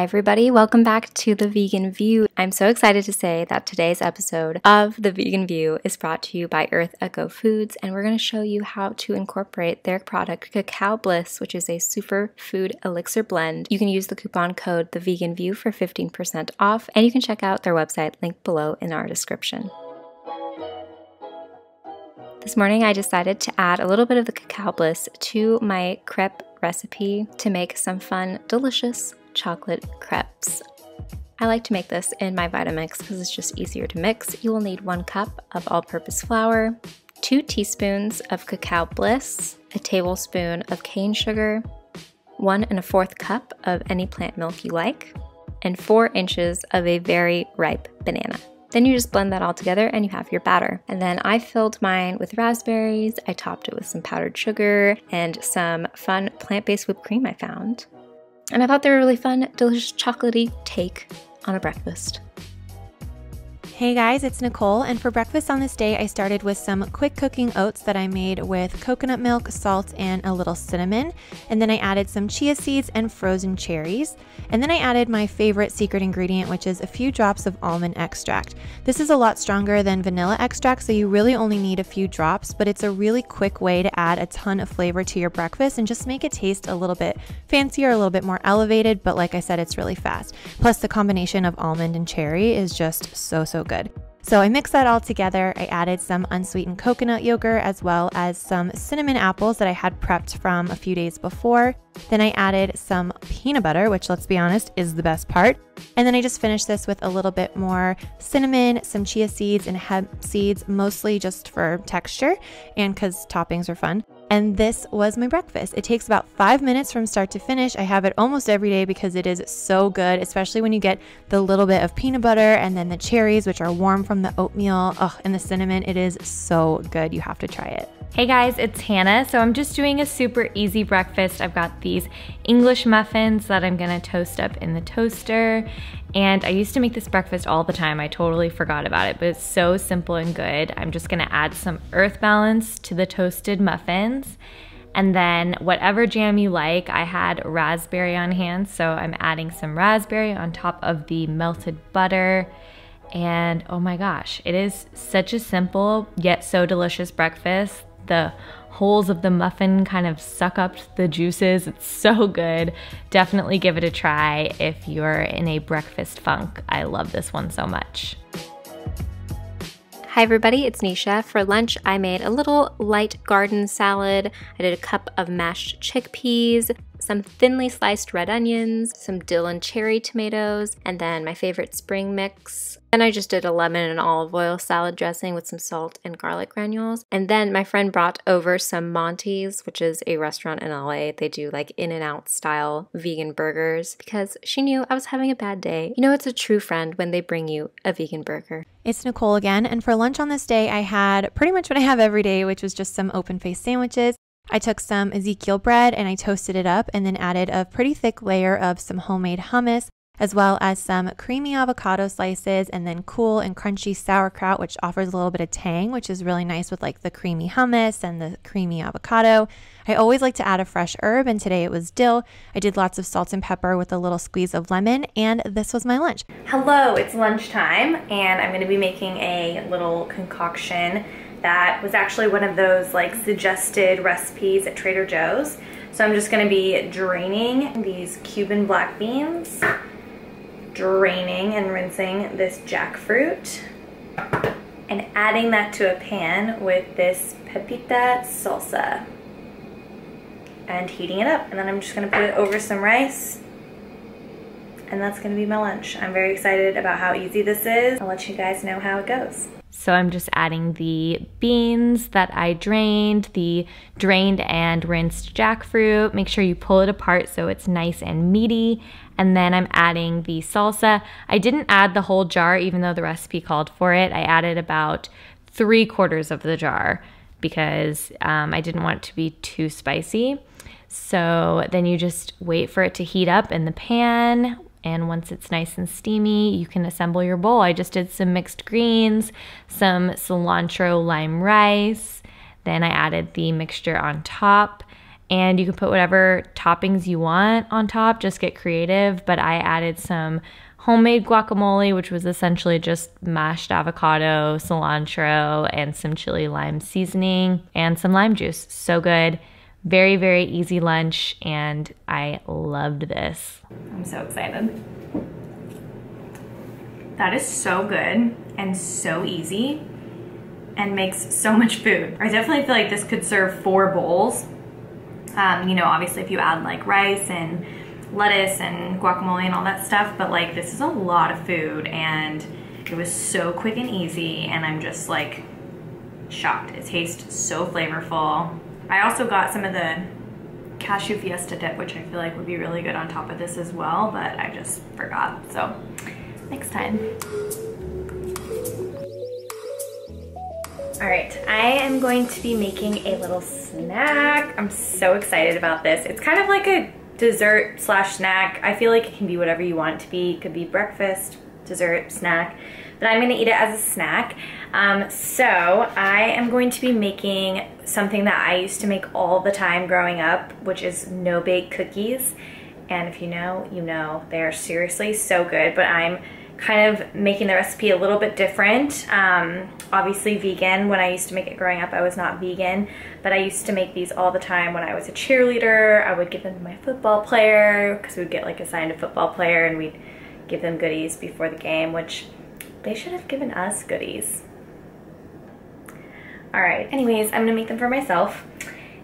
everybody, welcome back to The Vegan View. I'm so excited to say that today's episode of The Vegan View is brought to you by Earth Echo Foods, and we're going to show you how to incorporate their product Cacao Bliss, which is a superfood elixir blend. You can use the coupon code The Vegan View for 15% off, and you can check out their website linked below in our description. This morning I decided to add a little bit of the Cacao Bliss to my crepe recipe to make some fun, delicious chocolate crepes. I like to make this in my Vitamix because it's just easier to mix. You will need 1 cup of all-purpose flour, 2 teaspoons of Cacao Bliss, a tablespoon of cane sugar, 1 1/4 cup of any plant milk you like, and 4 inches of a very ripe banana. Then you just blend that all together and you have your batter. And then I filled mine with raspberries, I topped it with some powdered sugar and some fun plant-based whipped cream I found. And I thought they were a really fun, delicious, chocolatey take on a breakfast. Hey guys, it's Nicole, and for breakfast on this day, I started with some quick cooking oats that I made with coconut milk, salt, and a little cinnamon. And then I added some chia seeds and frozen cherries. And then I added my favorite secret ingredient, which is a few drops of almond extract. This is a lot stronger than vanilla extract, so you really only need a few drops, but it's a really quick way to add a ton of flavor to your breakfast and just make it taste a little bit fancier, a little bit more elevated, but like I said, it's really fast. Plus the combination of almond and cherry is just so good. So I mixed that all together. I added some unsweetened coconut yogurt as well as some cinnamon apples that I had prepped from a few days before. Then I added some peanut butter, which let's be honest is the best part. And then I just finished this with a little bit more cinnamon, some chia seeds and hemp seeds, mostly just for texture and because toppings are fun. And this was my breakfast. It takes about 5 minutes from start to finish. I have it almost every day because it is so good, especially when you get the little bit of peanut butter and then the cherries, which are warm from the oatmeal, and the cinnamon. It is so good. You have to try it. Hey guys, it's Hannah. So I'm just doing a super easy breakfast. I've got these English muffins that I'm gonna toast up in the toaster. And I used to make this breakfast all the time. I totally forgot about it, but it's so simple and good. I'm just gonna add some Earth Balance to the toasted muffins. And then whatever jam you like, I had raspberry on hand, so I'm adding some raspberry on top of the melted butter. And oh my gosh, it is such a simple yet so delicious breakfast. The holes of the muffin kind of suck up the juices. It's so good. Definitely give it a try if you're in a breakfast funk. I love this one so much. Hi everybody, it's NISHA. For lunch, I made a little light garden salad. I did a cup of mashed chickpeas, some thinly sliced red onions, some dill and cherry tomatoes, and then my favorite spring mix. Then I just did a lemon and olive oil salad dressing with some salt and garlic granules. And then my friend brought over some Monty's, which is a restaurant in LA. They do like In-N-Out style vegan burgers because she knew I was having a bad day. You know, it's a true friend when they bring you a vegan burger. It's Nicole again, and for lunch on this day, I had pretty much what I have every day, which was just some open-faced sandwiches. I took some Ezekiel bread and I toasted it up and then added a pretty thick layer of some homemade hummus, as well as some creamy avocado slices and then cool and crunchy sauerkraut, which offers a little bit of tang, which is really nice with like the creamy hummus and the creamy avocado. I always like to add a fresh herb, and today it was dill. I did lots of salt and pepper with a little squeeze of lemon, and this was my lunch. Hello, it's lunchtime, and I'm gonna be making a little concoction that was actually one of those like suggested recipes at Trader Joe's. So I'm just gonna be draining these Cuban black beans, draining and rinsing this jackfruit, and adding that to a pan with this pepita salsa and heating it up. And then I'm just gonna put it over some rice, and that's gonna be my lunch. I'm very excited about how easy this is. I'll let you guys know how it goes. So I'm just adding the beans that I drained, the drained and rinsed jackfruit. Make sure you pull it apart so it's nice and meaty. And then I'm adding the salsa. I didn't add the whole jar even though the recipe called for it. I added about 3/4 of the jar because I didn't want it to be too spicy. So then you just wait for it to heat up in the pan. And once it's nice and steamy, you can assemble your bowl. I just did some mixed greens, some cilantro lime rice. Then I added the mixture on top. And you can put whatever toppings you want on top, just get creative. But I added some homemade guacamole, which was essentially just mashed avocado, cilantro, and some chili lime seasoning and some lime juice. So good. Very, very easy lunch, and I loved this. I'm so excited. That is so good and so easy and makes so much food. I definitely feel like this could serve 4 bowls. You know, obviously if you add like rice and lettuce and guacamole and all that stuff, but like this is a lot of food and it was so quick and easy, and I'm just like shocked. It tastes so flavorful. I also got some of the cashew fiesta dip, which I feel like would be really good on top of this as well, but I just forgot, so next time. All right, I am going to be making a little snack. I'm so excited about this. It's kind of like a dessert slash snack. I feel like it can be whatever you want it to be. It could be breakfast, dessert, snack, but I'm gonna eat it as a snack. So I am going to be making something that I used to make all the time growing up, which is no-bake cookies. And if you know, you know, they're seriously so good, but I'm kind of making the recipe a little bit different. Obviously vegan. When I used to make it growing up, I was not vegan, but I used to make these all the time when I was a cheerleader. I would give them to my football player because we would get like assigned a football player and we'd give them goodies before the game, which they should have given us goodies. All right, anyways, I'm gonna make them for myself.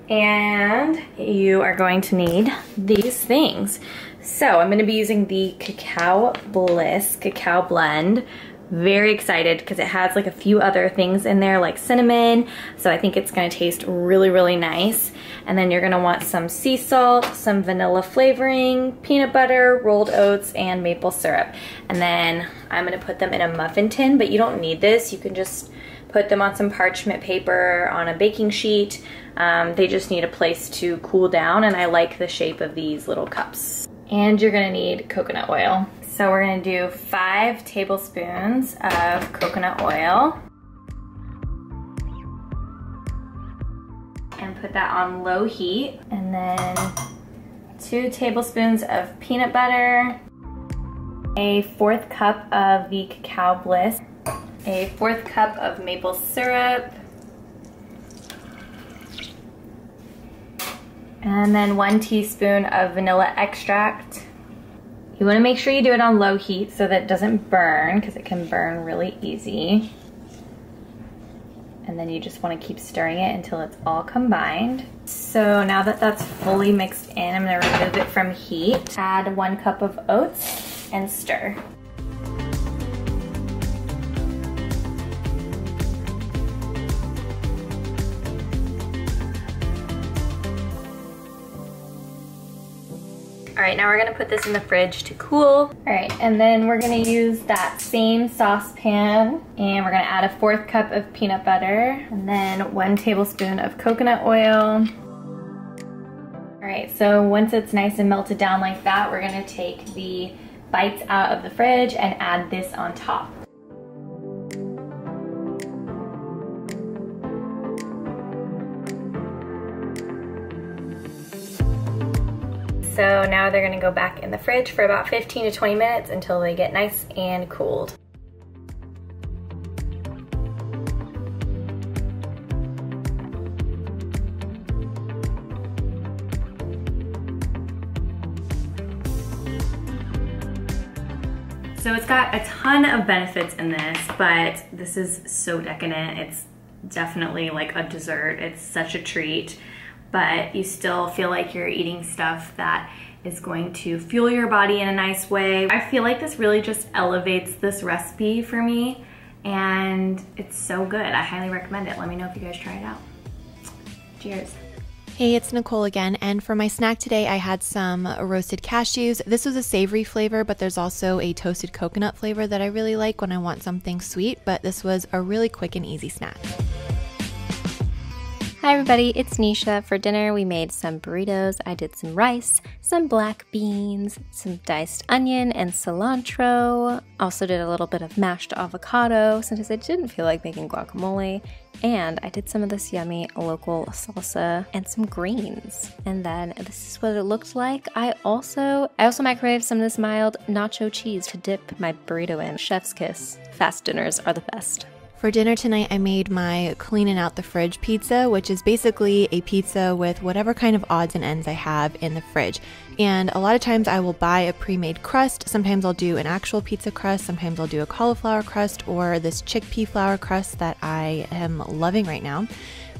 And you are going to need these things. So I'm gonna be using the Cacao Bliss cacao blend. Very excited because it has like a few other things in there like cinnamon. So I think it's gonna taste really, really nice. And then you're gonna want some sea salt, some vanilla flavoring, peanut butter, rolled oats, and maple syrup. And then I'm gonna put them in a muffin tin, but you don't need this. You can just put them on some parchment paper on a baking sheet. They just need a place to cool down, and I like the shape of these little cups. And you're gonna need coconut oil. So we're gonna do 5 tablespoons of coconut oil. And put that on low heat. And then 2 tablespoons of peanut butter, a 1/4 cup of the Cacao Bliss, a 1/4 cup of maple syrup, and then 1 teaspoon of vanilla extract. You wanna make sure you do it on low heat so that it doesn't burn, because it can burn really easy. And then you just wanna keep stirring it until it's all combined. So now that that's fully mixed in, I'm gonna remove it from heat. Add 1 cup of oats and stir. All right, now we're gonna put this in the fridge to cool. All right, and then we're gonna use that same saucepan and we're gonna add a 1/4 cup of peanut butter and then 1 tablespoon of coconut oil. All right, so once it's nice and melted down like that, we're gonna take the bites out of the fridge and add this on top. So now they're gonna go back in the fridge for about 15 to 20 minutes until they get nice and cooled. So it's got a ton of benefits in this, but this is so decadent. It's definitely like a dessert. It's such a treat. But you still feel like you're eating stuff that is going to fuel your body in a nice way. I feel like this really just elevates this recipe for me, and it's so good. I highly recommend it. Let me know if you guys try it out. Cheers. Hey, it's Nicole again, and for my snack today I had some roasted cashews. This was a savory flavor, but there's also a toasted coconut flavor that I really like when I want something sweet, but this was a really quick and easy snack. Hi everybody, it's Nisha. For dinner we made some burritos. I did some rice, some black beans, some diced onion and cilantro. Also did a little bit of mashed avocado since I didn't feel like making guacamole. And I did some of this yummy local salsa and some greens. And then this is what it looked like. I also microwaved some of this mild nacho cheese to dip my burrito in. Chef's kiss. Fast dinners are the best. For dinner tonight, I made my cleaning out the fridge pizza, which is basically a pizza with whatever kind of odds and ends I have in the fridge. And a lot of times I will buy a pre-made crust. Sometimes I'll do an actual pizza crust. Sometimes I'll do a cauliflower crust or this chickpea flour crust that I am loving right now.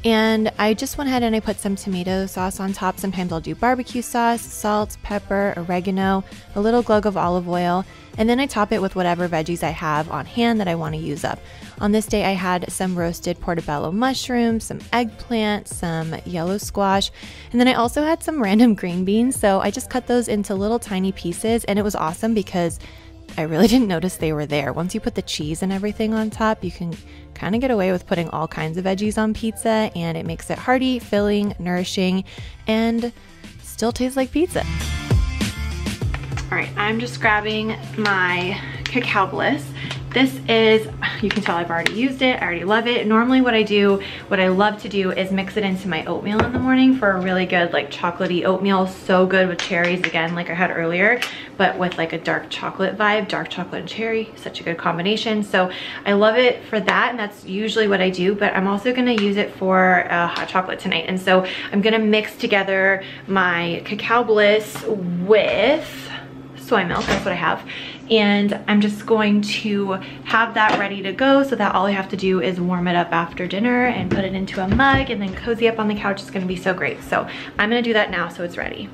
And I just went ahead and I put some tomato sauce on top. Sometimes I'll do barbecue sauce, salt, pepper, oregano, a little glug of olive oil, and then I top it with whatever veggies I have on hand that I want to use up. On this day I had some roasted portobello mushrooms, some eggplant, some yellow squash, and then I also had some random green beans. So I just cut those into little tiny pieces, and it was awesome because I really didn't notice they were there. Once you put the cheese and everything on top, you can kind of get away with putting all kinds of veggies on pizza, and it makes it hearty, filling, nourishing, and still tastes like pizza. All right, I'm just grabbing my cacao bliss. This is, you can tell I've already used it. I already love it. Normally what I love to do is mix it into my oatmeal in the morning for a really good like chocolatey oatmeal. So good with cherries, again, like I had earlier, but with like a dark chocolate vibe, dark chocolate and cherry, such a good combination. So I love it for that, and that's usually what I do, but I'm also gonna use it for hot chocolate tonight. And so I'm gonna mix together my cacao bliss with soy milk, that's what I have. And I'm just going to have that ready to go so that all I have to do is warm it up after dinner and put it into a mug and then cozy up on the couch. It's gonna be so great. So I'm gonna do that now so it's ready.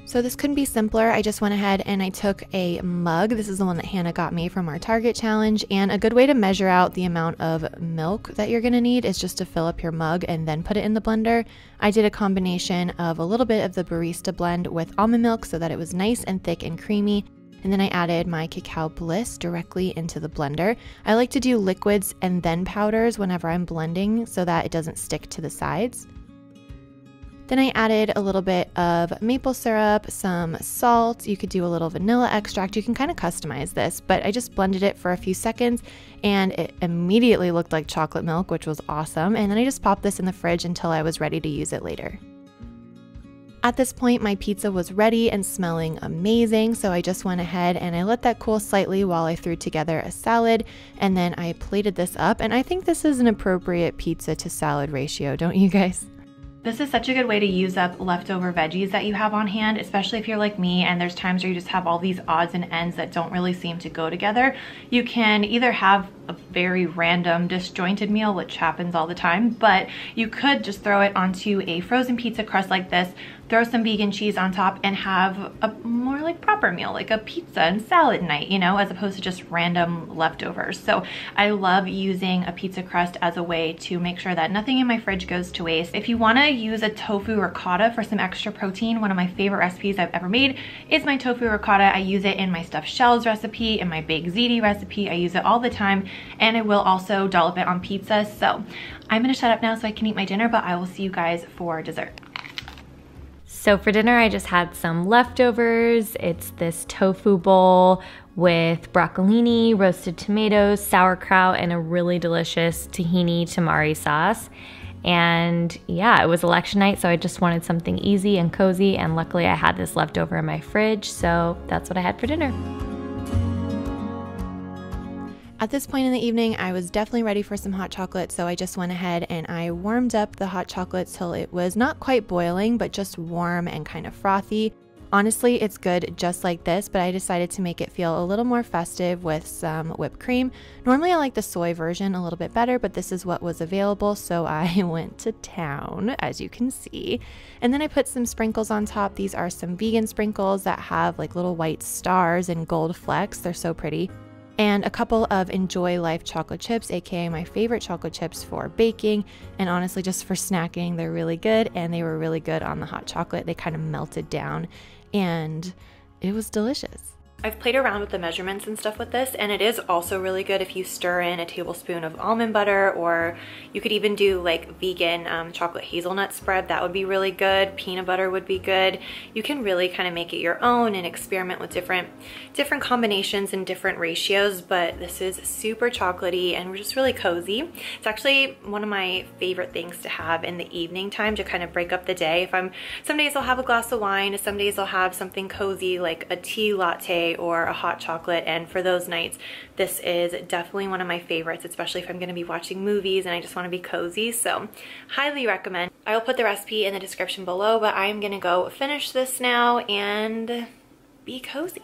So this couldn't be simpler. I just went ahead and I took a mug. This is the one that Hannah got me from our Target challenge. And a good way to measure out the amount of milk that you're gonna need is just to fill up your mug and then put it in the blender. I did a combination of a little bit of the barista blend with almond milk so that it was nice and thick and creamy. And then I added my cacao bliss directly into the blender. I like to do liquids and then powders whenever I'm blending so that it doesn't stick to the sides. Then I added a little bit of maple syrup, some salt. You could do a little vanilla extract. You can kind of customize this, but I just blended it for a few seconds and it immediately looked like chocolate milk, which was awesome. And then I just popped this in the fridge until I was ready to use it later. At this point, my pizza was ready and smelling amazing, so I just went ahead and I let that cool slightly while I threw together a salad, and then I plated this up, and I think this is an appropriate pizza to salad ratio, don't you guys? This is such a good way to use up leftover veggies that you have on hand, especially if you're like me and there's times where you just have all these odds and ends that don't really seem to go together. You can either have a very random disjointed meal, which happens all the time, but you could just throw it onto a frozen pizza crust like this, throw some vegan cheese on top, and have a more like proper meal, like a pizza and salad night, you know, as opposed to just random leftovers. So I love using a pizza crust as a way to make sure that nothing in my fridge goes to waste. If you want to use a tofu ricotta for some extra protein, one of my favorite recipes I've ever made is my tofu ricotta. I use it in my stuffed shells recipe, in my baked ziti recipe. I use it all the time, and I will also dollop it on pizza. So I'm gonna shut up now so I can eat my dinner, but I will see you guys for dessert. So for dinner, I just had some leftovers. It's this tofu bowl with broccolini, roasted tomatoes, sauerkraut, and a really delicious tahini tamari sauce. And yeah, it was election night, so I just wanted something easy and cozy, and luckily I had this left over in my fridge, so that's what I had for dinner. At this point in the evening, I was definitely ready for some hot chocolate, so I just went ahead and I warmed up the hot chocolate till it was not quite boiling, but just warm and kind of frothy. Honestly, it's good just like this, but I decided to make it feel a little more festive with some whipped cream. Normally I like the soy version a little bit better, but this is what was available, so I went to town, as you can see. And then I put some sprinkles on top. These are some vegan sprinkles that have like little white stars and gold flecks. They're so pretty. And a couple of Enjoy Life chocolate chips, aka my favorite chocolate chips for baking, and honestly just for snacking. They're really good, and they were really good on the hot chocolate. They kind of melted down and it was delicious. I've played around with the measurements and stuff with this, and it is also really good if you stir in a tablespoon of almond butter, or you could even do like vegan chocolate hazelnut spread. That would be really good. Peanut butter would be good. You can really kind of make it your own and experiment with different combinations and different ratios, but this is super chocolatey and just really cozy. It's actually one of my favorite things to have in the evening time to kind of break up the day. Some days I'll have a glass of wine, some days I'll have something cozy like a tea latte or a hot chocolate, and for those nights this is definitely one of my favorites, especially if I'm going to be watching movies and I just want to be cozy. So highly recommend. I will put the recipe in the description below, but I'm going to go finish this now and be cozy.